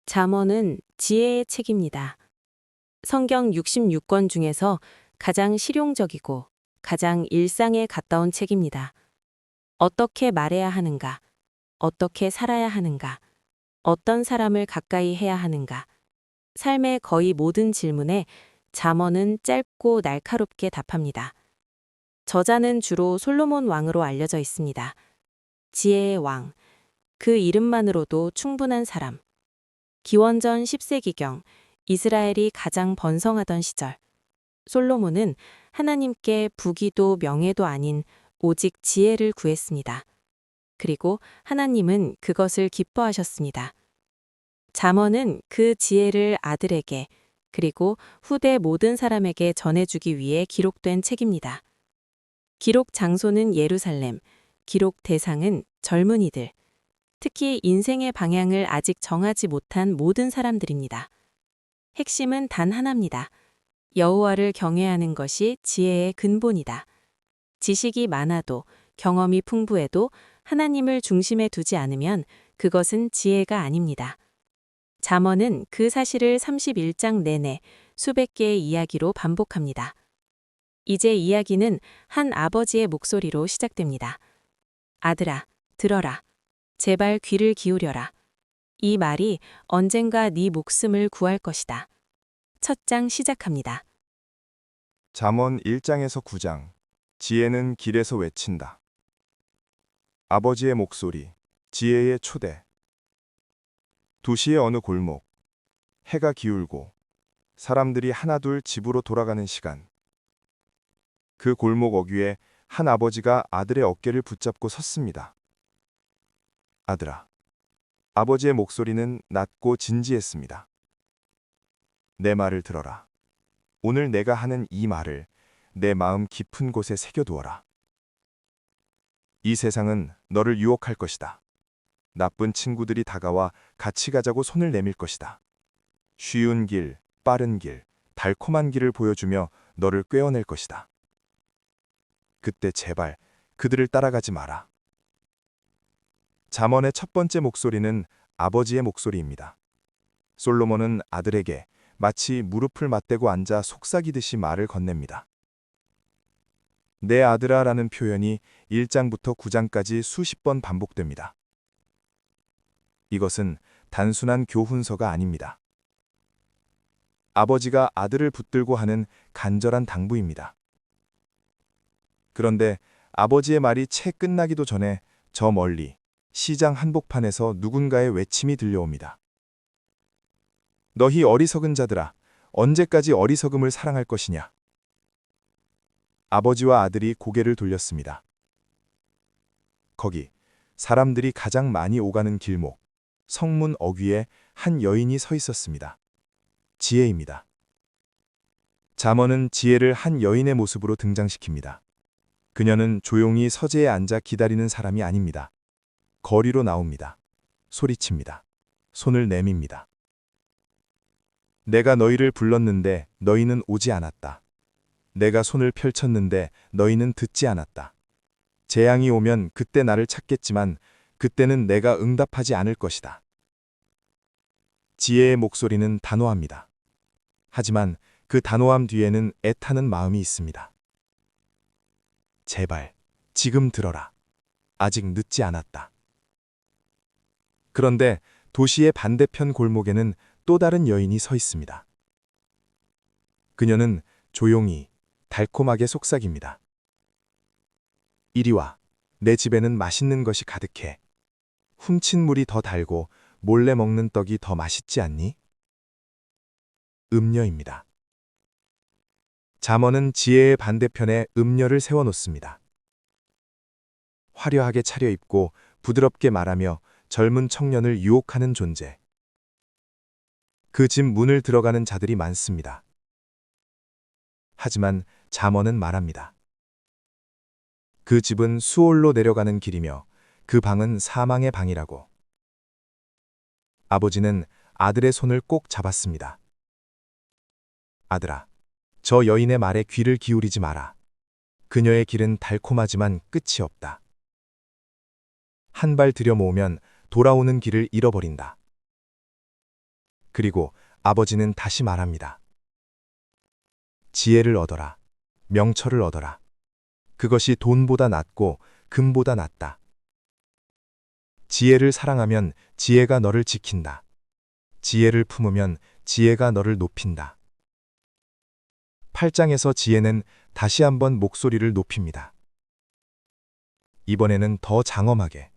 잠언은 지혜의 책입니다. 성경 66권 중에서 가장 실용적이고 가장 일상에 가까운 책입니다. 어떻게 말해야 하는가? 어떻게 살아야 하는가? 어떤 사람을 가까이 해야 하는가? 삶의 거의 모든 질문에 잠언은 짧고 날카롭게 답합니다. 저자는 주로 솔로몬 왕으로 알려져 있습니다. 지혜의 왕, 그 이름만으로도 충분한 사람. 기원전 10세기경 이스라엘이 가장 번성하던 시절, 솔로몬은 하나님께 부귀도 명예도 아닌 오직 지혜를 구했습니다. 그리고 하나님은 그것을 기뻐하셨습니다. 잠언은 그 지혜를 아들에게 그리고 후대 모든 사람에게 전해주기 위해 기록된 책입니다. 기록 장소는 예루살렘, 기록 대상은 젊은이들, 특히 인생의 방향을 아직 정하지 못한 모든 사람들입니다. 핵심은 단 하나입니다. 여호와를 경외하는 것이 지혜의 근본이다. 지식이 많아도 경험이 풍부해도 하나님을 중심에 두지 않으면 그것은 지혜가 아닙니다. 잠언은 그 사실을 31장 내내 수백 개의 이야기로 반복합니다. 이제 이야기는 한 아버지의 목소리로 시작됩니다. 아들아, 들어라. 제발 귀를 기울여라. 이 말이 언젠가 네 목숨을 구할 것이다. 첫 장 시작합니다. 잠언 1장에서 9장. 지혜는 길에서 외친다. 아버지의 목소리, 지혜의 초대. 도시의 어느 골목. 해가 기울고 사람들이 하나둘 집으로 돌아가는 시간. 그 골목 어귀에 한 아버지가 아들의 어깨를 붙잡고 섰습니다. 아들아. 아버지의 목소리는 낮고 진지했습니다. 내 말을 들어라. 오늘 내가 하는 이 말을 내 마음 깊은 곳에 새겨두어라. 이 세상은 너를 유혹할 것이다. 나쁜 친구들이 다가와 같이 가자고 손을 내밀 것이다. 쉬운 길, 빠른 길, 달콤한 길을 보여주며 너를 꿰어낼 것이다. 그때 제발 그들을 따라가지 마라. 잠언의 첫 번째 목소리는 아버지의 목소리입니다. 솔로몬은 아들에게 마치 무릎을 맞대고 앉아 속삭이듯이 말을 건넵니다. 내 아들아 라는 표현이 1장부터 9장까지 수십 번 반복됩니다. 이것은 단순한 교훈서가 아닙니다. 아버지가 아들을 붙들고 하는 간절한 당부입니다. 그런데 아버지의 말이 채 끝나기도 전에 저 멀리 시장 한복판에서 누군가의 외침이 들려옵니다. 너희 어리석은 자들아, 언제까지 어리석음을 사랑할 것이냐? 아버지와 아들이 고개를 돌렸습니다. 거기 사람들이 가장 많이 오가는 길목, 성문 어귀에 한 여인이 서 있었습니다. 지혜입니다. 잠언은 지혜를 한 여인의 모습으로 등장시킵니다. 그녀는 조용히 서재에 앉아 기다리는 사람이 아닙니다. 거리로 나옵니다. 소리칩니다. 손을 내밉니다. 내가 너희를 불렀는데 너희는 오지 않았다. 내가 손을 펼쳤는데 너희는 듣지 않았다. 재앙이 오면 그때 나를 찾겠지만 그때는 내가 응답하지 않을 것이다. 지혜의 목소리는 단호합니다. 하지만 그 단호함 뒤에는 애타는 마음이 있습니다. 제발, 지금 들어라. 아직 늦지 않았다. 그런데 도시의 반대편 골목에는 또 다른 여인이 서 있습니다. 그녀는 조용히, 달콤하게 속삭입니다. 이리 와. 내 집에는 맛있는 것이 가득해. 훔친 물이 더 달고 몰래 먹는 떡이 더 맛있지 않니? 음녀입니다. 잠언은 지혜의 반대편에 음녀를 세워놓습니다. 화려하게 차려입고 부드럽게 말하며 젊은 청년을 유혹하는 존재. 그 집 문을 들어가는 자들이 많습니다. 하지만 잠언은 말합니다. 그 집은 수올로 내려가는 길이며 그 방은 사망의 방이라고. 아버지는 아들의 손을 꼭 잡았습니다. 아들아, 저 여인의 말에 귀를 기울이지 마라. 그녀의 길은 달콤하지만 끝이 없다. 한 발 들여모으면 돌아오는 길을 잃어버린다. 그리고 아버지는 다시 말합니다. 지혜를 얻어라. 명철을 얻어라. 그것이 돈보다 낫고 금보다 낫다. 지혜를 사랑하면 지혜가 너를 지킨다. 지혜를 품으면 지혜가 너를 높인다. 8장에서 지혜는 다시 한번 목소리를 높입니다. 이번에는 더 장엄하게.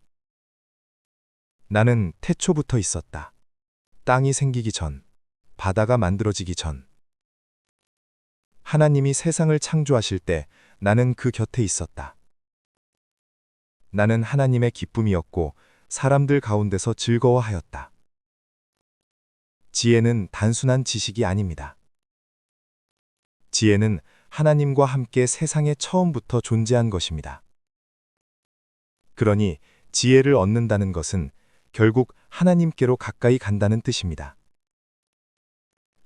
나는 태초부터 있었다. 땅이 생기기 전, 바다가 만들어지기 전. 하나님이 세상을 창조하실 때 나는 그 곁에 있었다. 나는 하나님의 기쁨이었고 사람들 가운데서 즐거워하였다. 지혜는 단순한 지식이 아닙니다. 지혜는 하나님과 함께 세상에 처음부터 존재한 것입니다. 그러니 지혜를 얻는다는 것은 결국 하나님께로 가까이 간다는 뜻입니다.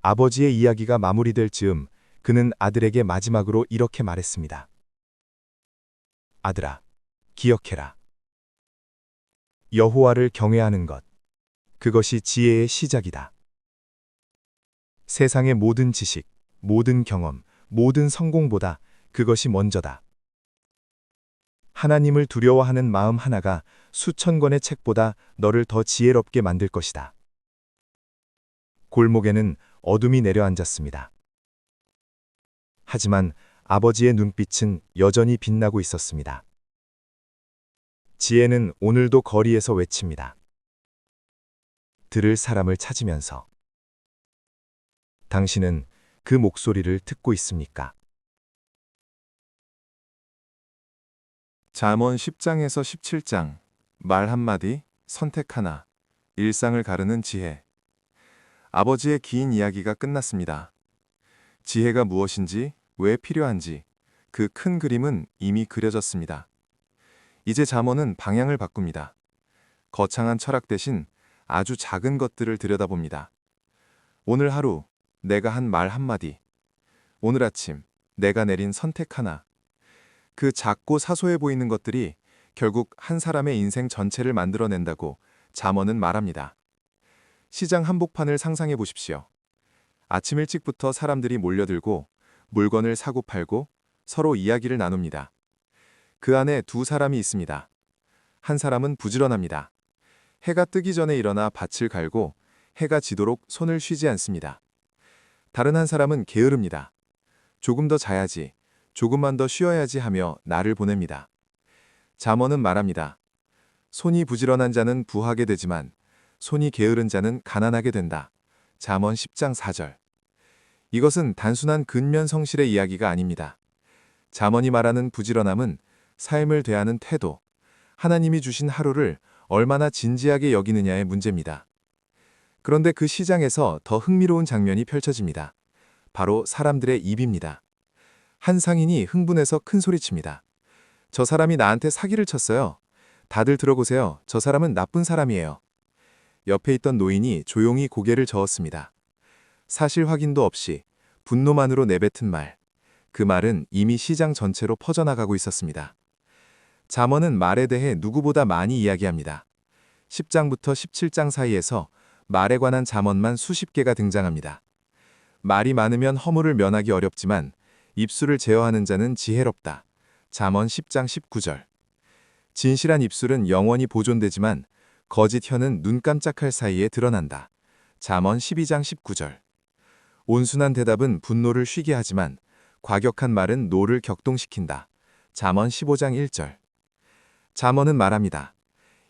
아버지의 이야기가 마무리될 즈음 그는 아들에게 마지막으로 이렇게 말했습니다. 아들아, 기억해라. 여호와를 경외하는 것, 그것이 지혜의 시작이다. 세상의 모든 지식, 모든 경험, 모든 성공보다 그것이 먼저다. 하나님을 두려워하는 마음 하나가 수천 권의 책보다 너를 더 지혜롭게 만들 것이다. 골목에는 어둠이 내려앉았습니다. 하지만 아버지의 눈빛은 여전히 빛나고 있었습니다. 지혜는 오늘도 거리에서 외칩니다. 들을 사람을 찾으면서. 당신은 그 목소리를 듣고 있습니까? 잠언 10장에서 17장, 말 한마디, 선택 하나, 일상을 가르는 지혜. 아버지의 긴 이야기가 끝났습니다. 지혜가 무엇인지, 왜 필요한지, 그 큰 그림은 이미 그려졌습니다. 이제 잠언은 방향을 바꿉니다. 거창한 철학 대신 아주 작은 것들을 들여다봅니다. 오늘 하루, 내가 한 말 한마디. 오늘 아침, 내가 내린 선택 하나. 그 작고 사소해 보이는 것들이 결국 한 사람의 인생 전체를 만들어낸다고 잠언은 말합니다. 시장 한복판을 상상해 보십시오. 아침 일찍부터 사람들이 몰려들고 물건을 사고 팔고 서로 이야기를 나눕니다. 그 안에 두 사람이 있습니다. 한 사람은 부지런합니다. 해가 뜨기 전에 일어나 밭을 갈고 해가 지도록 손을 쉬지 않습니다. 다른 한 사람은 게으릅니다. 조금 더 자야지, 조금만 더 쉬어야지 하며 날을 보냅니다. 잠언은 말합니다. 손이 부지런한 자는 부하게 되지만 손이 게으른 자는 가난하게 된다. 잠언 10장 4절. 이것은 단순한 근면 성실의 이야기가 아닙니다. 잠언이 말하는 부지런함은 삶을 대하는 태도, 하나님이 주신 하루를 얼마나 진지하게 여기느냐의 문제입니다. 그런데 그 시장에서 더 흥미로운 장면이 펼쳐집니다. 바로 사람들의 입입니다. 한 상인이 흥분해서 큰 소리칩니다. 저 사람이 나한테 사기를 쳤어요. 다들 들어보세요. 저 사람은 나쁜 사람이에요. 옆에 있던 노인이 조용히 고개를 저었습니다. 사실 확인도 없이 분노만으로 내뱉은 말. 그 말은 이미 시장 전체로 퍼져나가고 있었습니다. 잠언은 말에 대해 누구보다 많이 이야기합니다. 10장부터 17장 사이에서 말에 관한 잠언만 수십 개가 등장합니다. 말이 많으면 허물을 면하기 어렵지만 입술을 제어하는 자는 지혜롭다. 잠언 10장 19절. 진실한 입술은 영원히 보존되지만 거짓 혀는 눈 깜짝할 사이에 드러난다. 잠언 12장 19절. 온순한 대답은 분노를 쉬게 하지만 과격한 말은 노를 격동시킨다. 잠언 15장 1절. 잠언은 말합니다.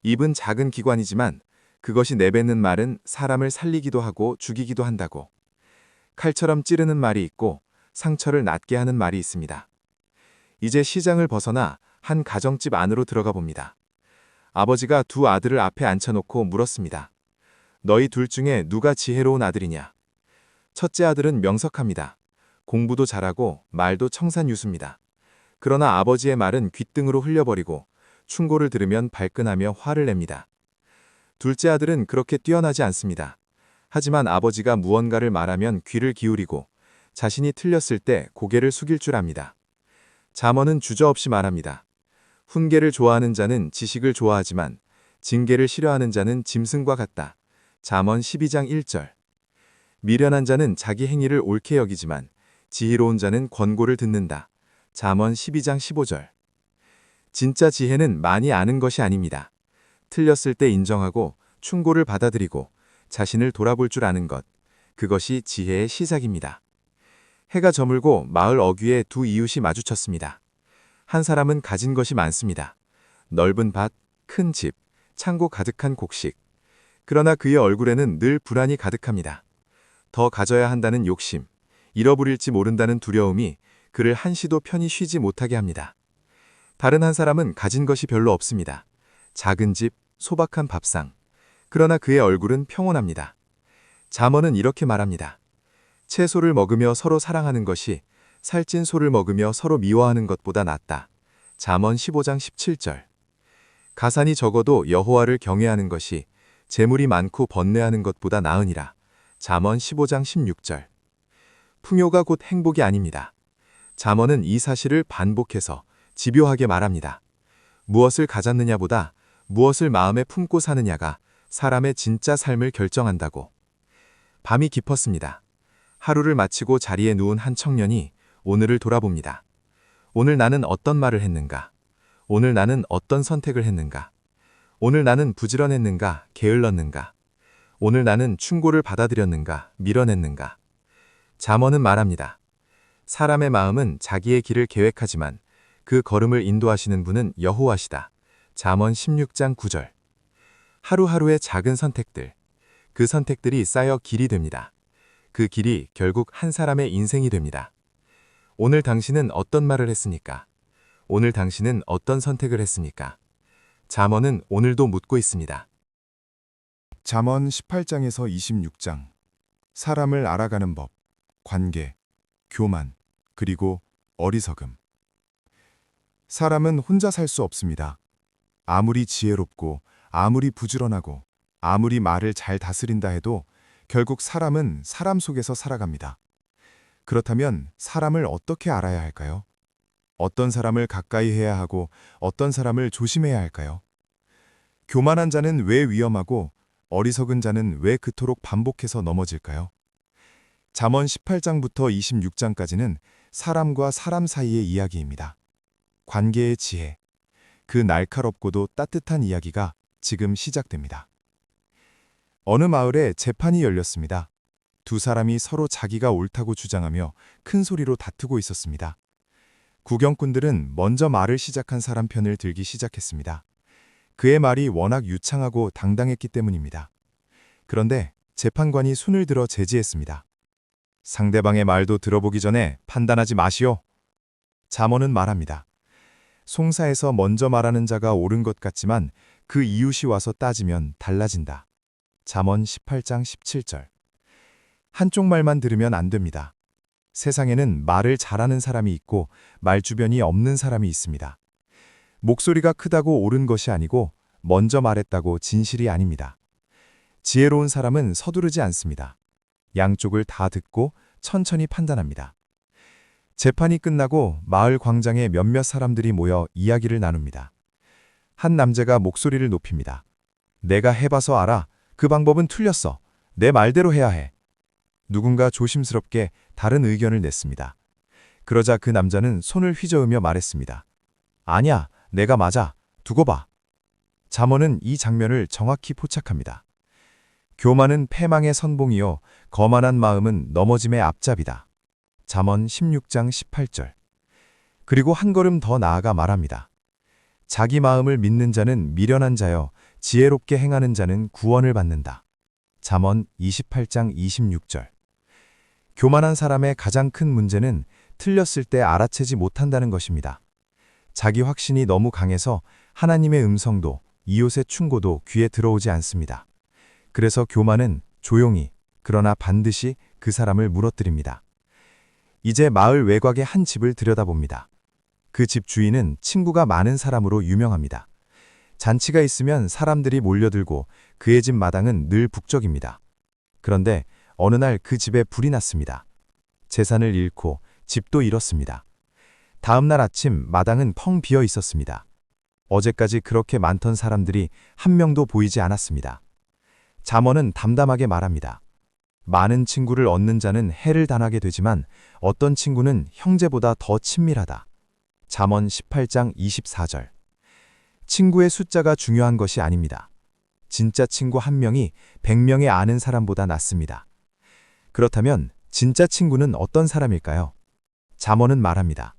입은 작은 기관이지만 그것이 내뱉는 말은 사람을 살리기도 하고 죽이기도 한다고. 칼처럼 찌르는 말이 있고 상처를 낫게 하는 말이 있습니다. 이제 시장을 벗어나 한 가정집 안으로 들어가 봅니다. 아버지가 두 아들을 앞에 앉혀놓고 물었습니다. 너희 둘 중에 누가 지혜로운 아들이냐? 첫째 아들은 명석합니다. 공부도 잘하고 말도 청산유수입니다. 그러나 아버지의 말은 귓등으로 흘려버리고 충고를 들으면 발끈하며 화를 냅니다. 둘째 아들은 그렇게 뛰어나지 않습니다. 하지만 아버지가 무언가를 말하면 귀를 기울이고 자신이 틀렸을 때 고개를 숙일 줄 압니다. 잠언은 주저없이 말합니다. 훈계를 좋아하는 자는 지식을 좋아하지만 징계를 싫어하는 자는 짐승과 같다. 잠언 12장 1절. 미련한 자는 자기 행위를 옳게 여기지만 지혜로운 자는 권고를 듣는다. 잠언 12장 15절. 진짜 지혜는 많이 아는 것이 아닙니다. 틀렸을 때 인정하고 충고를 받아들이고 자신을 돌아볼 줄 아는 것, 그것이 지혜의 시작입니다. 해가 저물고 마을 어귀에 두 이웃이 마주쳤습니다. 한 사람은 가진 것이 많습니다. 넓은 밭, 큰 집, 창고 가득한 곡식. 그러나 그의 얼굴에는 늘 불안이 가득합니다. 더 가져야 한다는 욕심, 잃어버릴지 모른다는 두려움이 그를 한시도 편히 쉬지 못하게 합니다. 다른 한 사람은 가진 것이 별로 없습니다. 작은 집, 소박한 밥상. 그러나 그의 얼굴은 평온합니다. 잠언은 이렇게 말합니다. 채소를 먹으며 서로 사랑하는 것이 살찐 소를 먹으며 서로 미워하는 것보다 낫다. 잠언 15장 17절. 가산이 적어도 여호와를 경외하는 것이 재물이 많고 번뇌하는 것보다 나으니라. 잠언 15장 16절. 풍요가 곧 행복이 아닙니다. 잠언은 이 사실을 반복해서 집요하게 말합니다. 무엇을 가졌느냐보다 무엇을 마음에 품고 사느냐가 사람의 진짜 삶을 결정한다고. 밤이 깊었습니다. 하루를 마치고 자리에 누운 한 청년이 오늘을 돌아봅니다. 오늘 나는 어떤 말을 했는가? 오늘 나는 어떤 선택을 했는가? 오늘 나는 부지런했는가? 게을렀는가? 오늘 나는 충고를 받아들였는가? 밀어냈는가? 잠언은 말합니다. 사람의 마음은 자기의 길을 계획하지만 그 걸음을 인도하시는 분은 여호와시다. 잠언 16장 9절. 하루하루의 작은 선택들, 그 선택들이 쌓여 길이 됩니다. 그 길이 결국 한 사람의 인생이 됩니다. 오늘 당신은 어떤 말을 했습니까? 오늘 당신은 어떤 선택을 했습니까? 잠언은 오늘도 묻고 있습니다. 잠언 18장에서 26장. 사람을 알아가는 법, 관계, 교만, 그리고 어리석음. 사람은 혼자 살 수 없습니다. 아무리 지혜롭고 아무리 부지런하고 아무리 말을 잘 다스린다 해도 결국 사람은 사람 속에서 살아갑니다. 그렇다면 사람을 어떻게 알아야 할까요? 어떤 사람을 가까이 해야 하고 어떤 사람을 조심해야 할까요? 교만한 자는 왜 위험하고 어리석은 자는 왜 그토록 반복해서 넘어질까요? 잠언 18장부터 26장까지는 사람과 사람 사이의 이야기입니다. 관계의 지혜, 그 날카롭고도 따뜻한 이야기가 지금 시작됩니다. 어느 마을에 재판이 열렸습니다. 두 사람이 서로 자기가 옳다고 주장하며 큰 소리로 다투고 있었습니다. 구경꾼들은 먼저 말을 시작한 사람 편을 들기 시작했습니다. 그의 말이 워낙 유창하고 당당했기 때문입니다. 그런데 재판관이 손을 들어 제지했습니다. 상대방의 말도 들어보기 전에 판단하지 마시오. 잠언은 말합니다. 송사에서 먼저 말하는 자가 옳은 것 같지만 그 이웃이 와서 따지면 달라진다. 잠언 18장 17절. 한쪽 말만 들으면 안 됩니다. 세상에는 말을 잘하는 사람이 있고 말 주변이 없는 사람이 있습니다. 목소리가 크다고 옳은 것이 아니고 먼저 말했다고 진실이 아닙니다. 지혜로운 사람은 서두르지 않습니다. 양쪽을 다 듣고 천천히 판단합니다. 재판이 끝나고 마을 광장에 몇몇 사람들이 모여 이야기를 나눕니다. 한 남자가 목소리를 높입니다. 내가 해봐서 알아. 그 방법은 틀렸어. 내 말대로 해야 해. 누군가 조심스럽게 다른 의견을 냈습니다. 그러자 그 남자는 손을 휘저으며 말했습니다. 아니야, 내가 맞아. 두고 봐. 잠언은 이 장면을 정확히 포착합니다. 교만은 패망의 선봉이요, 거만한 마음은 넘어짐의 앞잡이다. 잠언 16장 18절. 그리고 한 걸음 더 나아가 말합니다. 자기 마음을 믿는 자는 미련한 자여, 지혜롭게 행하는 자는 구원을 받는다. 잠언 28장 26절. 교만한 사람의 가장 큰 문제는 틀렸을 때 알아채지 못한다는 것입니다. 자기 확신이 너무 강해서 하나님의 음성도 이웃의 충고도 귀에 들어오지 않습니다. 그래서 교만은 조용히, 그러나 반드시 그 사람을 무너뜨립니다. 이제 마을 외곽의 한 집을 들여다봅니다. 그 집 주인은 친구가 많은 사람으로 유명합니다. 잔치가 있으면 사람들이 몰려들고 그의 집 마당은 늘 북적입니다. 그런데 어느 날 그 집에 불이 났습니다. 재산을 잃고 집도 잃었습니다. 다음 날 아침 마당은 펑 비어 있었습니다. 어제까지 그렇게 많던 사람들이 한 명도 보이지 않았습니다. 잠언은 담담하게 말합니다. 많은 친구를 얻는 자는 해를 당하게 되지만 어떤 친구는 형제보다 더 친밀하다. 잠언 18장 24절. 친구의 숫자가 중요한 것이 아닙니다. 진짜 친구 한 명이 100명의 아는 사람보다 낫습니다. 그렇다면 진짜 친구는 어떤 사람일까요? 잠언은 말합니다.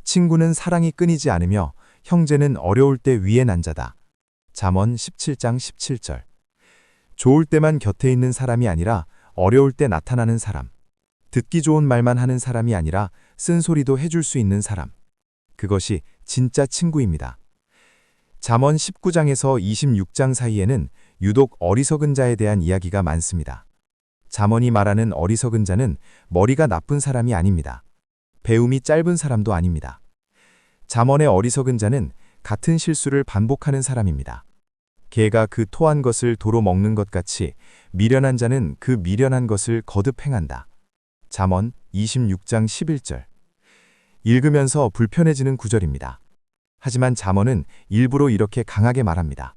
친구는 사랑이 끊이지 않으며 형제는 어려울 때 위에 난 자다. 잠언 17장 17절. 좋을 때만 곁에 있는 사람이 아니라 어려울 때 나타나는 사람. 듣기 좋은 말만 하는 사람이 아니라 쓴소리도 해줄 수 있는 사람. 그것이 진짜 친구입니다. 잠언 19장에서 26장 사이에는 유독 어리석은 자에 대한 이야기가 많습니다. 잠언이 말하는 어리석은 자는 머리가 나쁜 사람이 아닙니다. 배움이 짧은 사람도 아닙니다. 잠언의 어리석은 자는 같은 실수를 반복하는 사람입니다. 개가 그 토한 것을 도로 먹는 것 같이 미련한 자는 그 미련한 것을 거듭 행한다. 잠언 26장 11절. 읽으면서 불편해지는 구절입니다. 하지만 잠언은 일부러 이렇게 강하게 말합니다.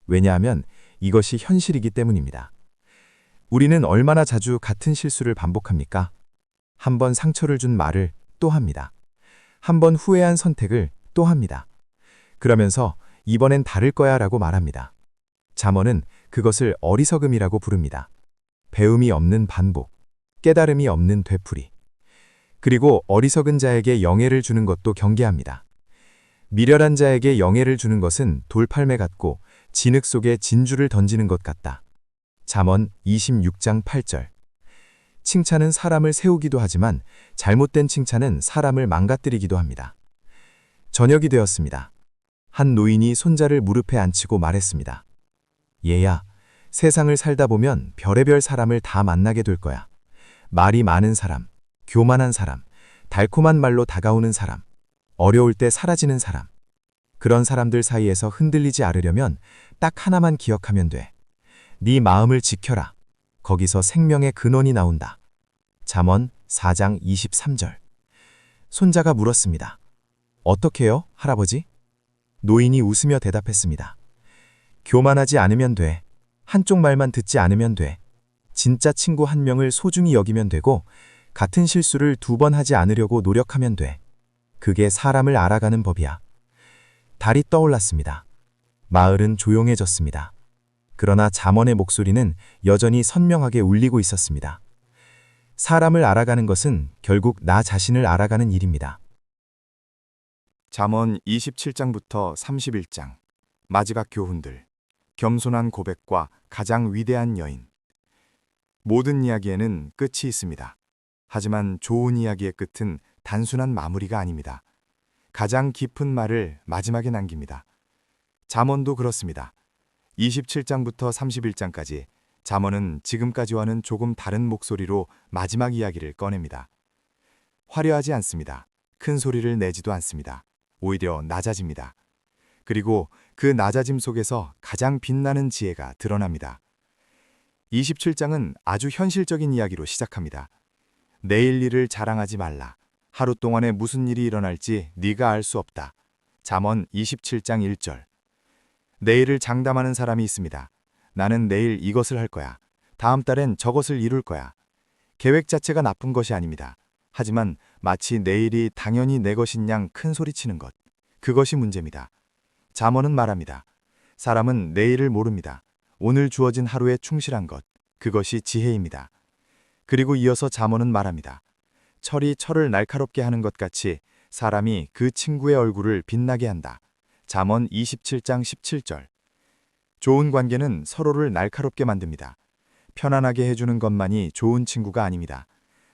왜냐하면 이것이 현실이기 때문입니다. 우리는 얼마나 자주 같은 실수를 반복합니까? 한 번 상처를 준 말을 또 합니다. 한 번 후회한 선택을 또 합니다. 그러면서 이번엔 다를 거야 라고 말합니다. 잠언은 그것을 어리석음이라고 부릅니다. 배움이 없는 반복, 깨달음이 없는 되풀이. 그리고 어리석은 자에게 영예를 주는 것도 경계합니다. 미련한 자에게 영예를 주는 것은 돌팔매 같고 진흙 속에 진주를 던지는 것 같다. 잠언 26장 8절. 칭찬은 사람을 세우기도 하지만 잘못된 칭찬은 사람을 망가뜨리기도 합니다. 저녁이 되었습니다. 한 노인이 손자를 무릎에 앉히고 말했습니다. 얘야, 세상을 살다 보면 별의별 사람을 다 만나게 될 거야. 말이 많은 사람, 교만한 사람, 달콤한 말로 다가오는 사람, 어려울 때 사라지는 사람. 그런 사람들 사이에서 흔들리지 않으려면 딱 하나만 기억하면 돼. 네 마음을 지켜라. 거기서 생명의 근원이 나온다. 잠언 4장 23절. 손자가 물었습니다. 어떻게요, 할아버지? 노인이 웃으며 대답했습니다. 교만하지 않으면 돼. 한쪽 말만 듣지 않으면 돼. 진짜 친구 한 명을 소중히 여기면 되고 같은 실수를 2번 하지 않으려고 노력하면 돼. 그게 사람을 알아가는 법이야. 달이 떠올랐습니다. 마을은 조용해졌습니다. 그러나 잠언의 목소리는 여전히 선명하게 울리고 있었습니다. 사람을 알아가는 것은 결국 나 자신을 알아가는 일입니다. 잠언 27장부터 31장. 마지막 교훈들. 겸손한 고백과 가장 위대한 여인. 모든 이야기에는 끝이 있습니다. 하지만 좋은 이야기의 끝은 단순한 마무리가 아닙니다. 가장 깊은 말을 마지막에 남깁니다. 잠언도 그렇습니다. 27장부터 31장까지 잠언은 지금까지와는 조금 다른 목소리로 마지막 이야기를 꺼냅니다. 화려하지 않습니다. 큰 소리를 내지도 않습니다. 오히려 낮아집니다. 그리고 그 낮아짐 속에서 가장 빛나는 지혜가 드러납니다. 27장은 아주 현실적인 이야기로 시작합니다. 내일 일을 자랑하지 말라. 하루 동안에 무슨 일이 일어날지 네가 알 수 없다. 잠언 27장 1절. 내일을 장담하는 사람이 있습니다. 나는 내일 이것을 할 거야. 다음 달엔 저것을 이룰 거야. 계획 자체가 나쁜 것이 아닙니다. 하지만 마치 내일이 당연히 내 것인 양 큰 소리치는 것. 그것이 문제입니다. 잠언은 말합니다. 사람은 내일을 모릅니다. 오늘 주어진 하루에 충실한 것. 그것이 지혜입니다. 그리고 이어서 잠언은 말합니다. 철이 철을 날카롭게 하는 것 같이 사람이 그 친구의 얼굴을 빛나게 한다. 잠언 27장 17절. 좋은 관계는 서로를 날카롭게 만듭니다. 편안하게 해주는 것만이 좋은 친구가 아닙니다.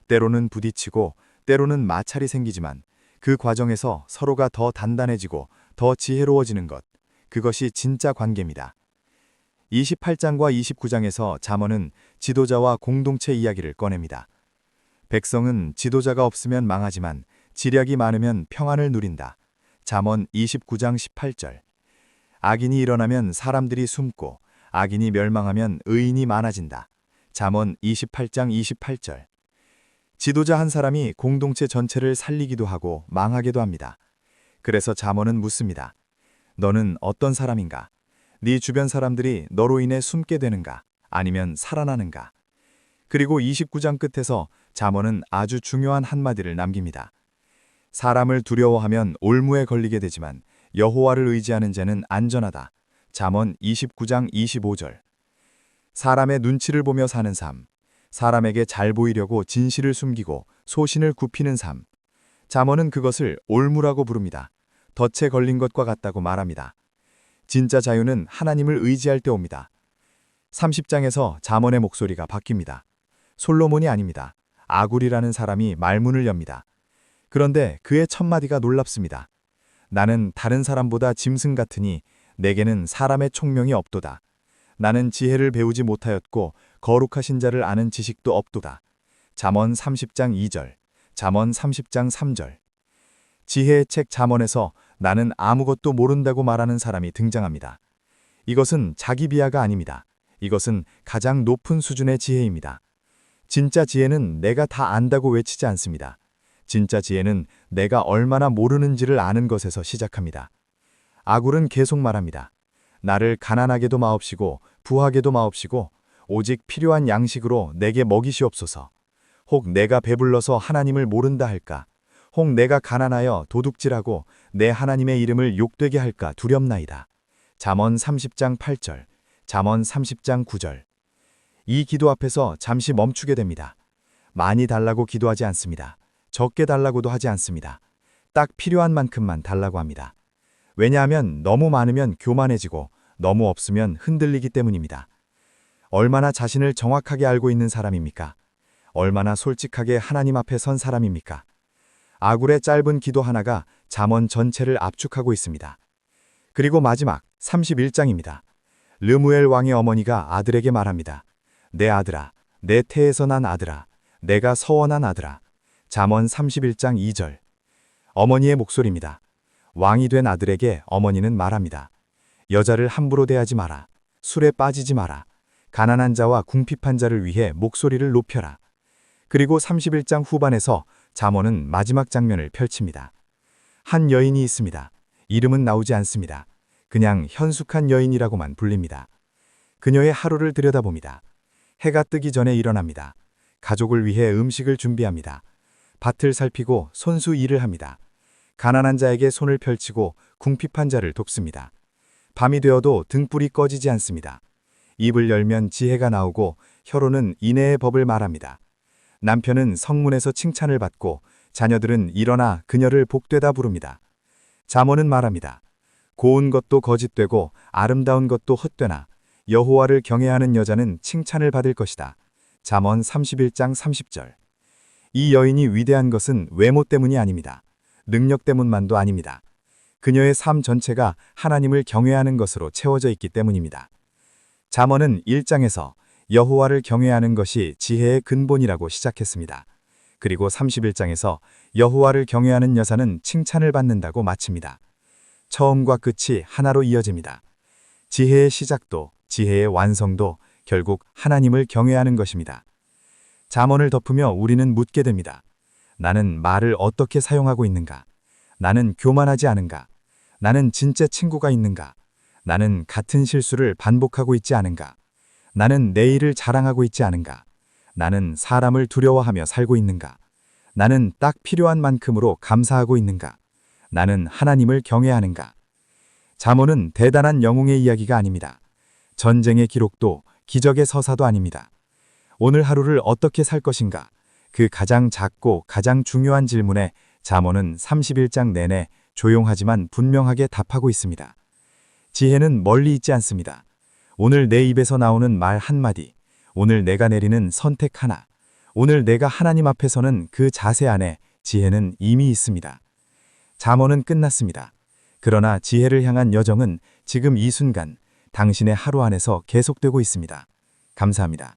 때로는 부딪히고 때로는 마찰이 생기지만 그 과정에서 서로가 더 단단해지고 더 지혜로워지는 것. 그것이 진짜 관계입니다. 28장과 29장에서 잠언은 지도자와 공동체 이야기를 꺼냅니다. 백성은 지도자가 없으면 망하지만 지략이 많으면 평안을 누린다. 잠언 29장 18절. 악인이 일어나면 사람들이 숨고 악인이 멸망하면 의인이 많아진다. 잠언 28장 28절. 지도자 한 사람이 공동체 전체를 살리기도 하고 망하게도 합니다. 그래서 잠언은 묻습니다. 너는 어떤 사람인가? 네 주변 사람들이 너로 인해 숨게 되는가? 아니면 살아나는가? 그리고 29장 끝에서 잠언은 아주 중요한 한마디를 남깁니다. 사람을 두려워하면 올무에 걸리게 되지만 여호와를 의지하는 자는 안전하다. 잠언 29장 25절. 사람의 눈치를 보며 사는 삶, 사람에게 잘 보이려고 진실을 숨기고 소신을 굽히는 삶. 잠언은 그것을 올무라고 부릅니다. 덫에 걸린 것과 같다고 말합니다. 진짜 자유는 하나님을 의지할 때 옵니다. 30장에서 잠언의 목소리가 바뀝니다. 솔로몬이 아닙니다. 아굴이라는 사람이 말문을 엽니다. 그런데 그의 첫마디가 놀랍습니다. 나는 다른 사람보다 짐승 같으니 내게는 사람의 총명이 없도다. 나는 지혜를 배우지 못하였고 거룩하신 자를 아는 지식도 없도다. 잠언 30장 2절, 잠언 30장 3절. 지혜의 책 잠언에서 나는 아무것도 모른다고 말하는 사람이 등장합니다. 이것은 자기 비하가 아닙니다. 이것은 가장 높은 수준의 지혜입니다. 진짜 지혜는 내가 다 안다고 외치지 않습니다. 진짜 지혜는 내가 얼마나 모르는지를 아는 것에서 시작합니다. 아굴은 계속 말합니다. 나를 가난하게도 마옵시고 부하게도 마옵시고 오직 필요한 양식으로 내게 먹이시옵소서. 혹 내가 배불러서 하나님을 모른다 할까? 혹 내가 가난하여 도둑질하고 내 하나님의 이름을 욕되게 할까 두렵나이다. 잠언 30장 8절, 잠언 30장 9절. 이 기도 앞에서 잠시 멈추게 됩니다. 많이 달라고 기도하지 않습니다. 적게 달라고도 하지 않습니다. 딱 필요한 만큼만 달라고 합니다. 왜냐하면 너무 많으면 교만해지고 너무 없으면 흔들리기 때문입니다. 얼마나 자신을 정확하게 알고 있는 사람입니까? 얼마나 솔직하게 하나님 앞에 선 사람입니까? 아굴의 짧은 기도 하나가 잠언 전체를 압축하고 있습니다. 그리고 마지막 31장입니다. 르무엘 왕의 어머니가 아들에게 말합니다. 내 아들아, 내 태에서 난 아들아, 내가 서원한 아들아. 잠언 31장 2절. 어머니의 목소리입니다. 왕이 된 아들에게 어머니는 말합니다. 여자를 함부로 대하지 마라. 술에 빠지지 마라. 가난한 자와 궁핍한 자를 위해 목소리를 높여라. 그리고 31장 후반에서 잠언은 마지막 장면을 펼칩니다. 한 여인이 있습니다. 이름은 나오지 않습니다. 그냥 현숙한 여인이라고만 불립니다. 그녀의 하루를 들여다봅니다. 해가 뜨기 전에 일어납니다. 가족을 위해 음식을 준비합니다. 밭을 살피고 손수 일을 합니다. 가난한 자에게 손을 펼치고 궁핍한 자를 돕습니다. 밤이 되어도 등불이 꺼지지 않습니다. 입을 열면 지혜가 나오고 혀로는 인애의 법을 말합니다. 남편은 성문에서 칭찬을 받고 자녀들은 일어나 그녀를 복되다 부릅니다. 잠언은 말합니다. 고운 것도 거짓되고 아름다운 것도 헛되나 여호와를 경외하는 여자는 칭찬을 받을 것이다. 잠언 31장 30절. 이 여인이 위대한 것은 외모 때문이 아닙니다. 능력 때문만도 아닙니다. 그녀의 삶 전체가 하나님을 경외하는 것으로 채워져 있기 때문입니다. 잠언은 1장에서 여호와를 경외하는 것이 지혜의 근본이라고 시작했습니다. 그리고 31장에서 여호와를 경외하는 여자는 칭찬을 받는다고 마칩니다. 처음과 끝이 하나로 이어집니다. 지혜의 시작도 지혜의 완성도 결국 하나님을 경외하는 것입니다. 잠언을 덮으며 우리는 묻게 됩니다. 나는 말을 어떻게 사용하고 있는가? 나는 교만하지 않은가? 나는 진짜 친구가 있는가? 나는 같은 실수를 반복하고 있지 않은가? 나는 내 일을 자랑하고 있지 않은가? 나는 사람을 두려워하며 살고 있는가? 나는 딱 필요한 만큼으로 감사하고 있는가? 나는 하나님을 경외하는가? 잠언은 대단한 영웅의 이야기가 아닙니다. 전쟁의 기록도 기적의 서사도 아닙니다. 오늘 하루를 어떻게 살 것인가? 그 가장 작고 가장 중요한 질문에 잠언은 31장 내내 조용하지만 분명하게 답하고 있습니다. 지혜는 멀리 있지 않습니다. 오늘 내 입에서 나오는 말 한마디, 오늘 내가 내리는 선택 하나, 오늘 내가 하나님 앞에 서는 그 자세 안에 지혜는 이미 있습니다. 잠언은 끝났습니다. 그러나 지혜를 향한 여정은 지금 이 순간 당신의 하루 안에서 계속되고 있습니다. 감사합니다.